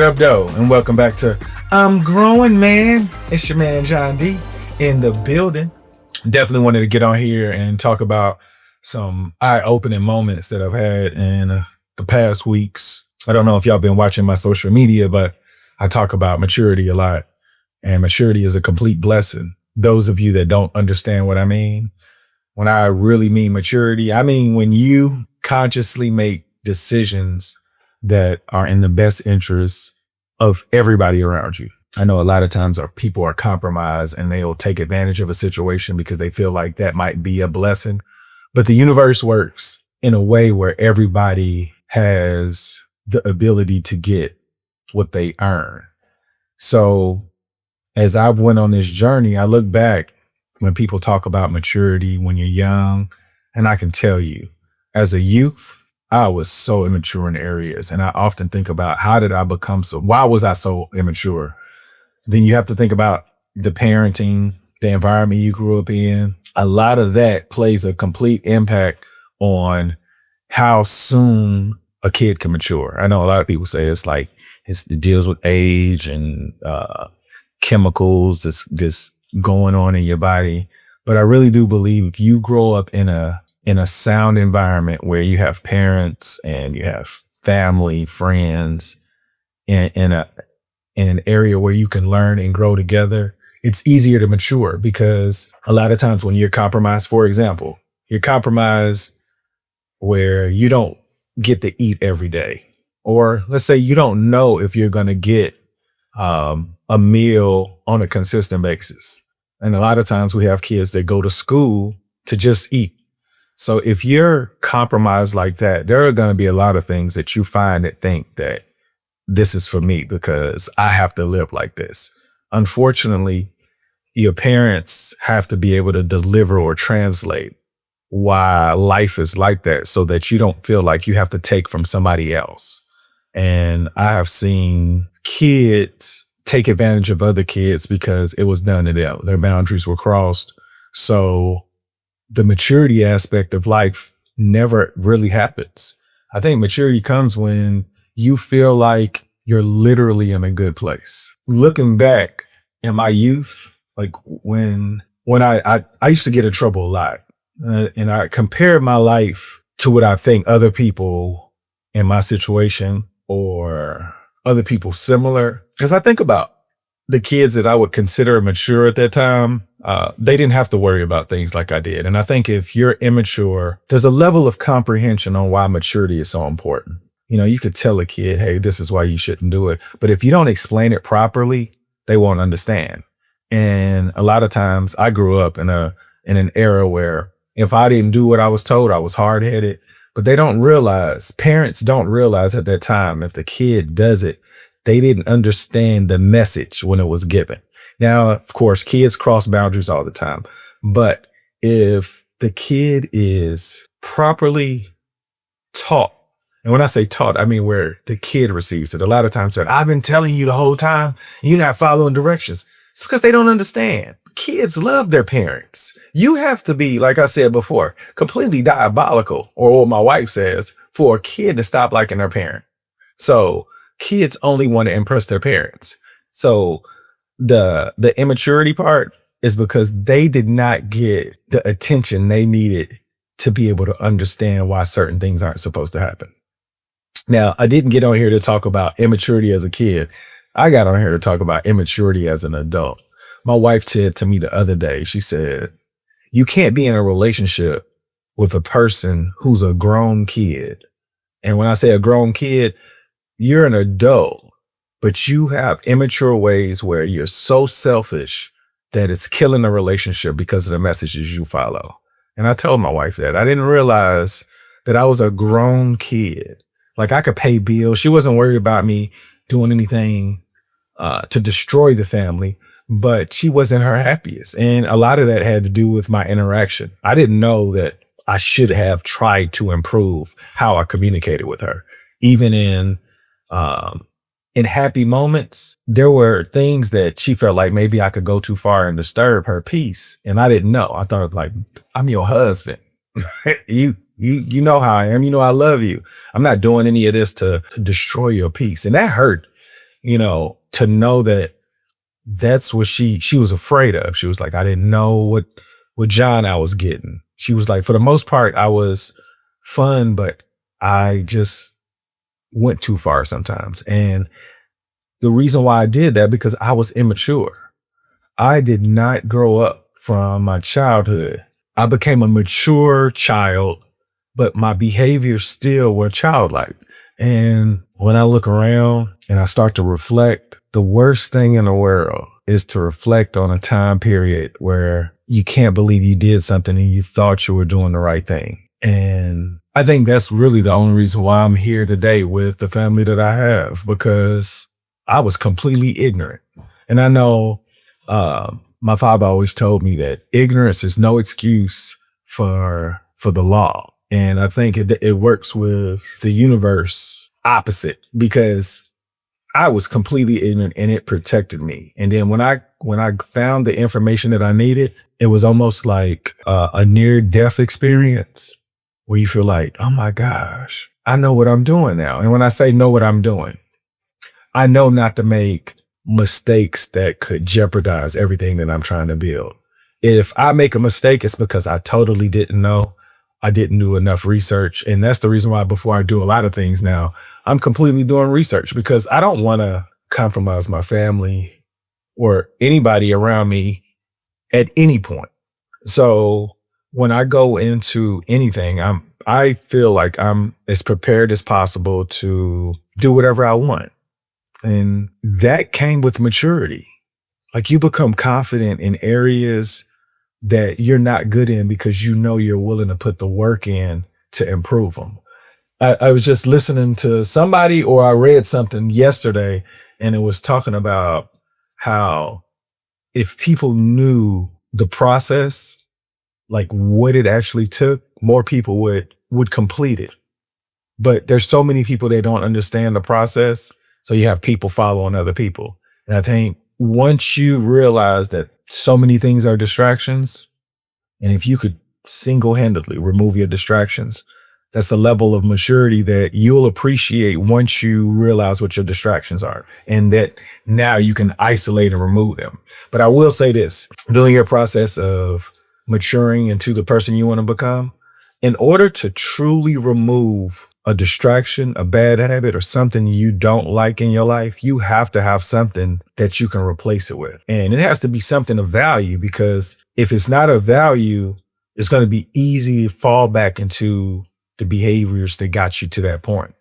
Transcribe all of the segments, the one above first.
What up, though? And welcome back to I'm Growing Man. It's your man, John D, in the building. Definitely wanted to get on here and talk about some eye-opening moments that I've had in the past weeks. I don't know if y'all been watching my social media, but I talk about maturity a lot. And maturity is a complete blessing. Those of you that don't understand what I mean, when I really mean maturity, I mean when you consciously make decisions that are in the best interests of everybody around you. I know a lot of times people are compromised and they'll take advantage of a situation because they feel like that might be a blessing. But the universe works in a way where everybody has the ability to get what they earn. So as I've went on this journey, I look back when people talk about maturity when you're young, and I can tell you, as a youth, I was so immature in areas. And I often think about why was I so immature? Then you have to think about the parenting, the environment you grew up in. A lot of that plays a complete impact on how soon a kid can mature. I know a lot of people say it deals with age and chemicals that's going on in your body. But I really do believe if you grow up in a sound environment where you have parents and you have family, friends in an area where you can learn and grow together, it's easier to mature because a lot of times when you're compromised, for example, you're compromised where you don't get to eat every day. Or let's say you don't know if you're going to get a meal on a consistent basis. And a lot of times we have kids that go to school to just eat. So if you're compromised like that, there are going to be a lot of things that you find that think that this is for me because I have to live like this. Unfortunately, your parents have to be able to deliver or translate why life is like that so that you don't feel like you have to take from somebody else. And I have seen kids take advantage of other kids because it was done to them. Their boundaries were crossed. So the maturity aspect of life never really happens. I think maturity comes when you feel like you're literally in a good place. Looking back in my youth, like when I used to get in trouble a lot, and I compared my life to what I think other people in my situation or other people similar. Because I think about the kids that I would consider mature at that time, they didn't have to worry about things like I did. And I think if you're immature, there's a level of comprehension on why maturity is so important. You know, you could tell a kid, hey, this is why you shouldn't do it. But if you don't explain it properly, they won't understand. And a lot of times I grew up in an era where if I didn't do what I was told, I was hard-headed. But parents don't realize at that time, if the kid does it, they didn't understand the message when it was given. Now, of course, kids cross boundaries all the time. But if the kid is properly taught, and when I say taught, I mean where the kid receives it. A lot of times said, I've been telling you the whole time, and you're not following directions. It's because they don't understand. Kids love their parents. You have to be, like I said before, completely diabolical, or what my wife says, for a kid to stop liking their parent. So kids only want to impress their parents. So the immaturity part is because they did not get the attention they needed to be able to understand why certain things aren't supposed to happen. Now, I didn't get on here to talk about immaturity as a kid. I got on here to talk about immaturity as an adult. My wife said to me the other day, she said, you can't be in a relationship with a person who's a grown kid. And when I say a grown kid, you're an adult, but you have immature ways where you're so selfish that it's killing the relationship because of the messages you follow. And I told my wife that. I didn't realize that I was a grown kid. Like I could pay bills. She wasn't worried about me doing anything to destroy the family, but she wasn't her happiest. And a lot of that had to do with my interaction. I didn't know that I should have tried to improve how I communicated with her. Even in happy moments, there were things that she felt like maybe I could go too far and disturb her peace. And I didn't know. I thought like, I'm your husband. You know how I am. You know, I love you. I'm not doing any of this to destroy your peace. And that hurt to know that that's what she was afraid of. She was like, I didn't know what John I was getting. She was like, for the most part, I was fun, but I just went too far sometimes. And the reason why I did that, because I was immature. I did not grow up from my childhood. I became a mature child, but my behaviors still were childlike. And when I look around and I start to reflect, the worst thing in the world is to reflect on a time period where you can't believe you did something and you thought you were doing the right thing. And I think that's really the only reason why I'm here today with the family that I have, because I was completely ignorant. And I know my father always told me that ignorance is no excuse for the law. And I think it works with the universe opposite, because I was completely ignorant and it protected me. And then when I found the information that I needed, it was almost like a near death experience where you feel like, oh my gosh, I know what I'm doing now. And when I say know what I'm doing, I know not to make mistakes that could jeopardize everything that I'm trying to build. If I make a mistake, it's because I totally didn't know. I didn't do enough research. And that's the reason why before I do a lot of things now, I'm completely doing research, because I don't want to compromise my family or anybody around me at any point. So when I go into anything, I feel like I'm as prepared as possible to do whatever I want. And that came with maturity. Like, you become confident in areas that you're not good in because you know you're willing to put the work in to improve them. I was just listening to somebody, or I read something yesterday, and it was talking about how if people knew the process, like what it actually took, more people would complete it. But there's so many people that don't understand the process. So you have people following other people. And I think once you realize that so many things are distractions, and if you could single-handedly remove your distractions, that's a level of maturity that you'll appreciate once you realize what your distractions are, and that now you can isolate and remove them. But I will say this, during your process of maturing into the person you want to become, in order to truly remove a distraction, a bad habit, or something you don't like in your life, you have to have something that you can replace it with. And it has to be something of value, because if it's not of value, it's going to be easy to fall back into the behaviors that got you to that point.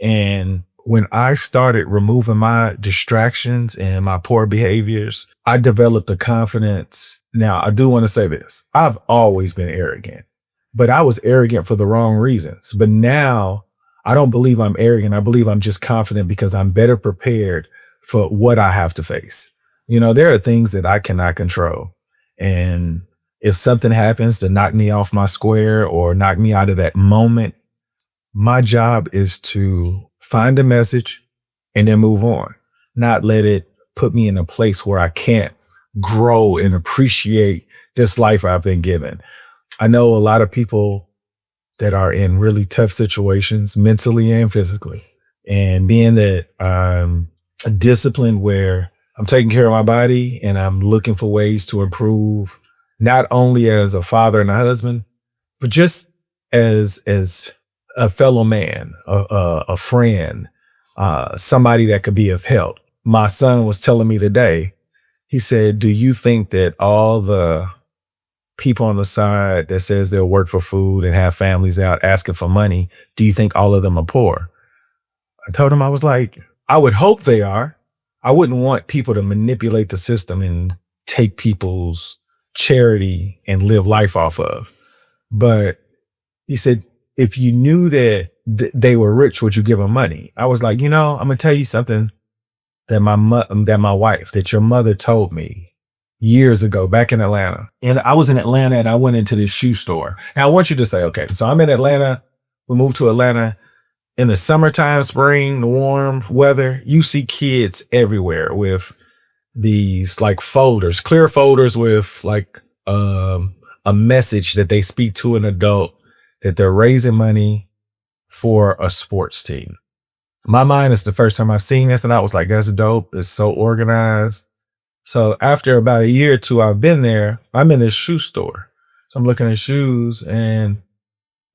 And when I started removing my distractions and my poor behaviors, I developed the confidence. Now, I do want to say this. I've always been arrogant, but I was arrogant for the wrong reasons. But now I don't believe I'm arrogant. I believe I'm just confident because I'm better prepared for what I have to face. There are things that I cannot control. And if something happens to knock me off my square or knock me out of that moment, my job is to find a message and then move on, not let it put me in a place where I can't grow and appreciate this life I've been given. I know a lot of people that are in really tough situations, mentally and physically. And being that I'm disciplined where I'm taking care of my body and I'm looking for ways to improve, not only as a father and a husband, but just as a fellow man, a friend, somebody that could be of help. My son was telling me today, he said, do you think that all the people on the side that says they'll work for food and have families out asking for money, do you think all of them are poor? I told him, I was like, I would hope they are. I wouldn't want people to manipulate the system and take people's charity and live life off of. But he said, if you knew that they were rich, would you give them money? I was like, I'm going to tell you something that that your mother told me years ago back in Atlanta. And I was in Atlanta and I went into this shoe store. And I want you to say, okay, so I'm in Atlanta. We moved to Atlanta in the summertime, spring, the warm weather. You see kids everywhere with these like folders, clear folders with like a message that they speak to an adult that they're raising money for a sports team. My mind is the first time I've seen this, and I was like, that's dope. It's so organized. So after about a year or two I've been there, I'm in this shoe store. So I'm looking at shoes, and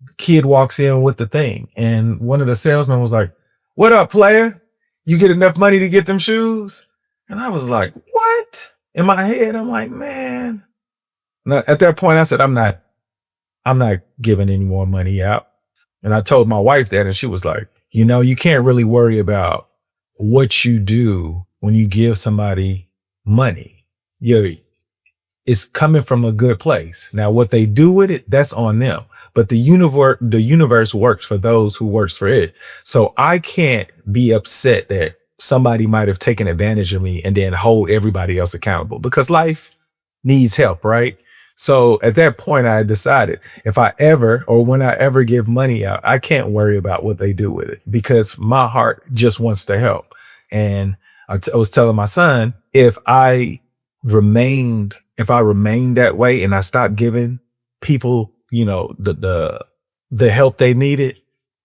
the kid walks in with the thing. And one of the salesmen was like, "What up, player? You get enough money to get them shoes?" And I was like, "What?" In my head, I'm like, man. And at that point, I said, I'm not giving any more money out. And I told my wife that, and she was like, you can't really worry about what you do when you give somebody money. It's coming from a good place. Now, what they do with it, that's on them. But the universe works for those who works for it. So I can't be upset that somebody might have taken advantage of me and then hold everybody else accountable, because life needs help, right? So at that point, I decided if I ever, or when I ever give money out, I can't worry about what they do with it, because my heart just wants to help. And I was telling my son, if I remained that way and I stopped giving people, the help they needed,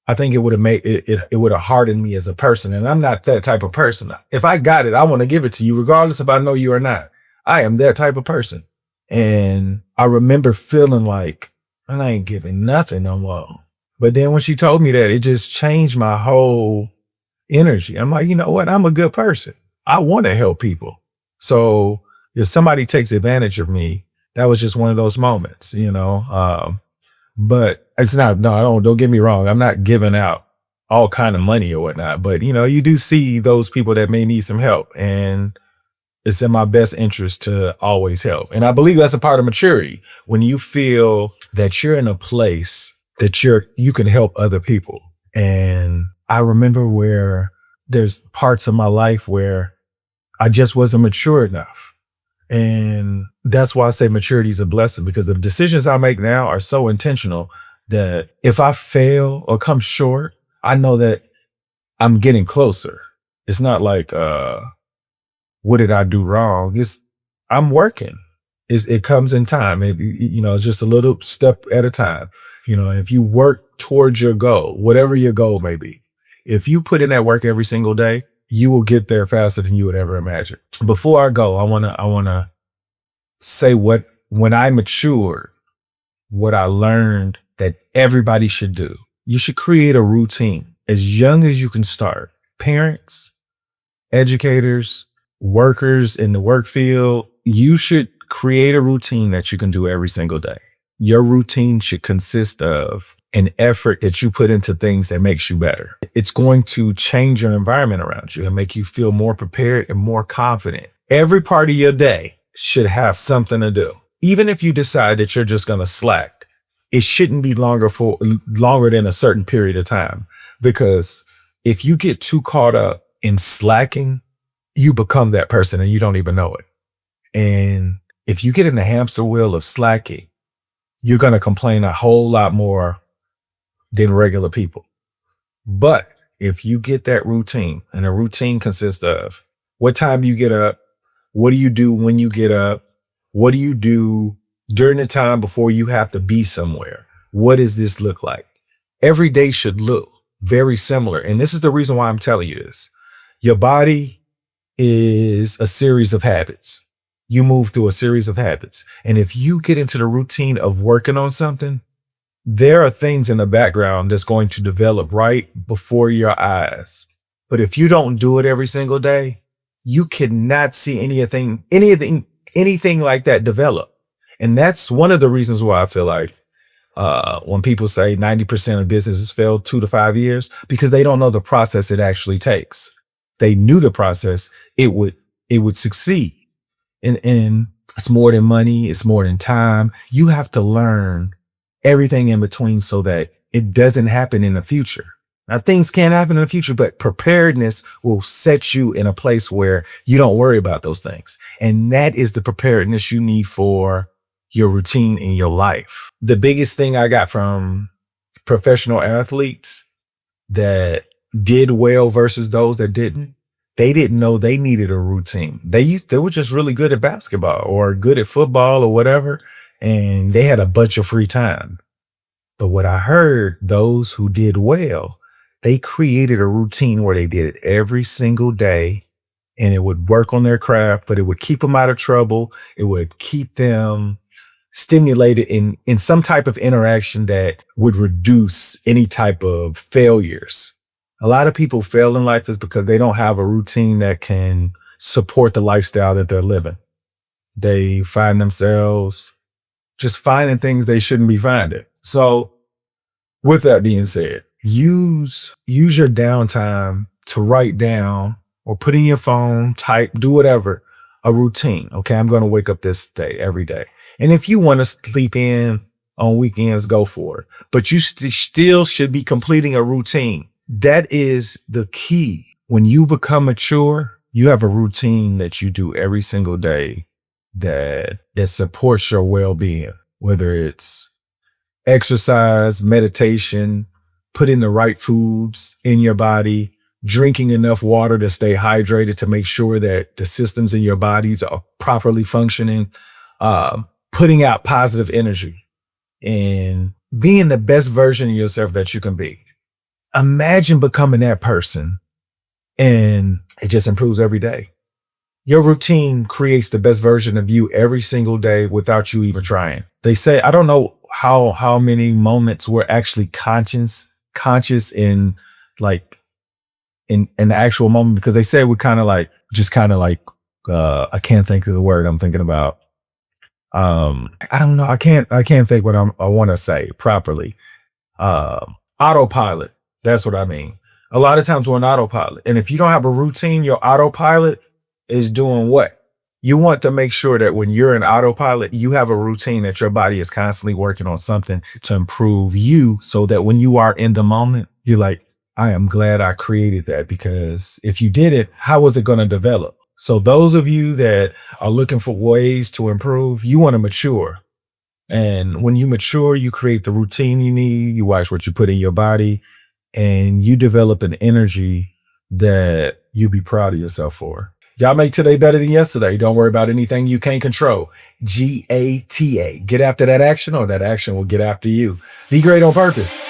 I think it would have made it would have hardened me as a person. And I'm not that type of person. If I got it, I want to give it to you, regardless if I know you or not. I am that type of person. And I remember feeling like, I ain't giving nothing no more. But then when she told me that, it just changed my whole energy. I'm like, you know what? I'm a good person. I want to help people. So if somebody takes advantage of me, that was just one of those moments. But it's not, no, don't get me wrong. I'm not giving out all kind of money or whatnot, but you do see those people that may need some help, and it's in my best interest to always help. And I believe that's a part of maturity. When you feel that you're in a place that you can help other people. And I remember where there's parts of my life where I just wasn't mature enough. And that's why I say maturity is a blessing, because the decisions I make now are so intentional that if I fail or come short, I know that I'm getting closer. It's not like, what did I do wrong? I'm working. It comes in time. It's just a little step at a time. If you work towards your goal, whatever your goal may be, if you put in that work every single day, you will get there faster than you would ever imagine. Before I go, I wanna say when I matured, what I learned that everybody should do. You should create a routine as young as you can start. Parents, educators, workers in the work field, you should create a routine that you can do every single day. Your routine should consist of an effort that you put into things that makes you better. It's going to change your environment around you and make you feel more prepared and more confident. Every part of your day should have something to do. Even if you decide that you're just going to slack, it shouldn't be longer than a certain period of time. Because if you get too caught up in slacking, you become that person and you don't even know it. And if you get in the hamster wheel of slacking, you're going to complain a whole lot more than regular people. But if you get that routine, and a routine consists of what time you get up, what do you do when you get up, what do you do during the time before you have to be somewhere? What does this look like? Every day should look very similar. And this is the reason why I'm telling you this. Your body is a series of habits. You move through a series of habits. And if you get into the routine of working on something, there are things in the background that's going to develop right before your eyes. But if you don't do it every single day, you cannot see anything like that develop. And that's one of the reasons why I feel like when people say 90% of businesses fail 2 to 5 years, because they don't know the process it actually takes. They knew the process, it would succeed. And it's more than money. It's more than time. You have to learn everything in between so that it doesn't happen in the future. Now, things can happen in the future, but preparedness will set you in a place where you don't worry about those things. And that is the preparedness you need for your routine in your life. The biggest thing I got from professional athletes that did well versus those that didn't, they didn't know they needed a routine. They were just really good at basketball or good at football or whatever, and they had a bunch of free time. But what I heard, those who did well, They created a routine where they did it every single day, and it would work on their craft, but it would keep them out of trouble. It would keep them stimulated in some type of interaction that would reduce any type of failures. A lot of people fail in life is because they don't have a routine that can support the lifestyle that they're living. They find themselves just finding things they shouldn't be finding. So with that being said, use your downtime to write down or put in your phone, type, do whatever, a routine. Okay, I'm going to wake up this day every day. And if you want to sleep in on weekends, go for it. But you still should be completing a routine. That is the key. When you become mature, you have a routine that you do every single day that supports your well-being, whether it's exercise, meditation, putting the right foods in your body, drinking enough water to stay hydrated to make sure that the systems in your bodies are properly functioning, putting out positive energy, and being the best version of yourself that you can be. Imagine becoming that person, and it just improves every day. Your routine creates the best version of you every single day without you even trying. They say, I don't know how many moments we're actually conscious in like in the actual moment, because they say we're kind of like I can't think of the word I'm thinking about. I don't know. I can't think what I want to say properly. Autopilot. That's what I mean. A lot of times we're on autopilot. And if you don't have a routine, your autopilot is doing what? You want to make sure that when you're in autopilot, you have a routine that your body is constantly working on something to improve you, so that when you are in the moment, you're like, I am glad I created that, because if you did it, how was it going to develop? So those of you that are looking for ways to improve, you want to mature. And when you mature, you create the routine you need, you watch what you put in your body, and you develop an energy that you be proud of yourself for. Y'all make today better than yesterday. Don't worry about anything you can't control. GATA. Get after that action, or that action will get after you. Be great on purpose.